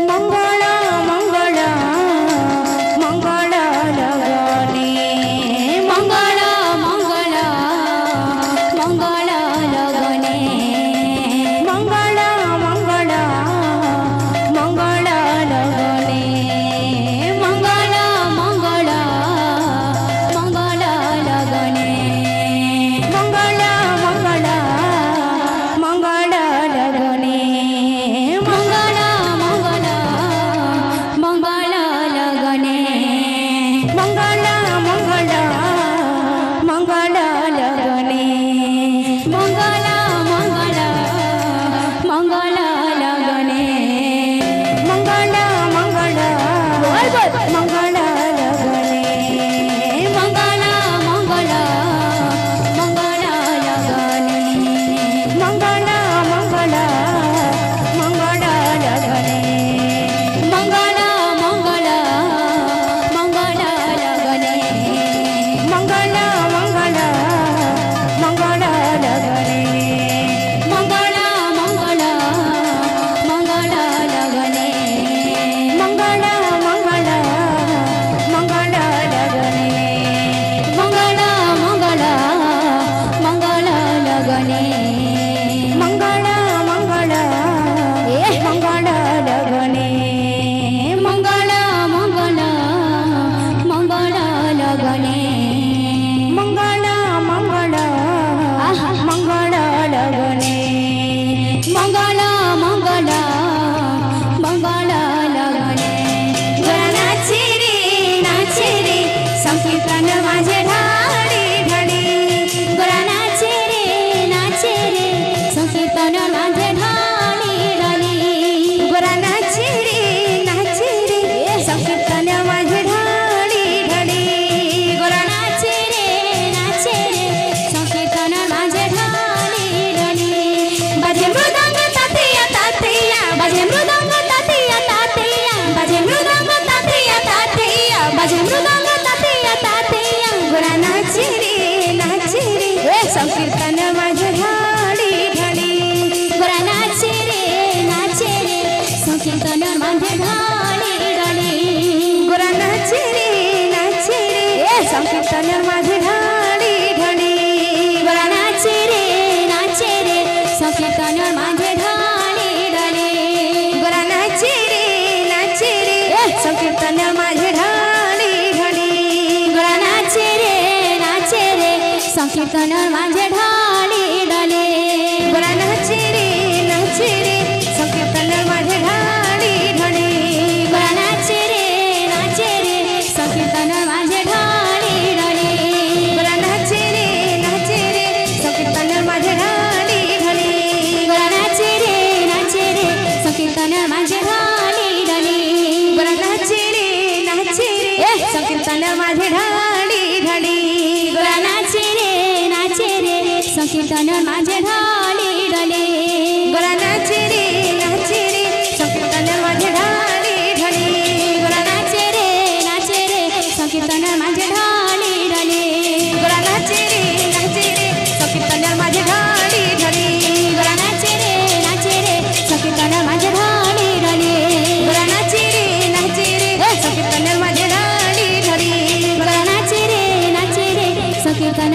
मंगला मंगला मंगला संकीर्तन माझे ढाळी ढाळी गोरा नाचे रे संकीर्तन माझे ढाळी ढाळी गोरा नाचे रे संकीर्तन माझे ढाळी ढाळी गोरा नाचे रे संकीर्तन माझे ढाळी ढाळी गोरा नाचे रे संकीर्तन माझे ढाळी ढाळी गोरा नाचे रे संकीर्तन माझे ढाळी ढाळी गोरा नाचे रे संकीर्तन माझे ढाळी ढाळी गोरा नाचे रे संकीर्तन माझे ढाळी ढाळी गोरा नाचे रे संकीर्तन माझे ढाळी ढाळी गोरा नाचे रे संकीर्तन माझे ढाळी ढाळी गोरा नाचे रे संकीर्तन माझे ढाळी ढाळी गोरा नाचे रे संकीर्तन माझे ढाळी ढाळी गोरा नाचे रे संकीर्तन माझे ढाळी ढाळी गोरा नाचे रे संकीर्तन माझे ढाळी ढाळी गोरा नाचे रे संकीर्तन माझे ढाळी ढाळी गोरा नाचे रे संकीर्तन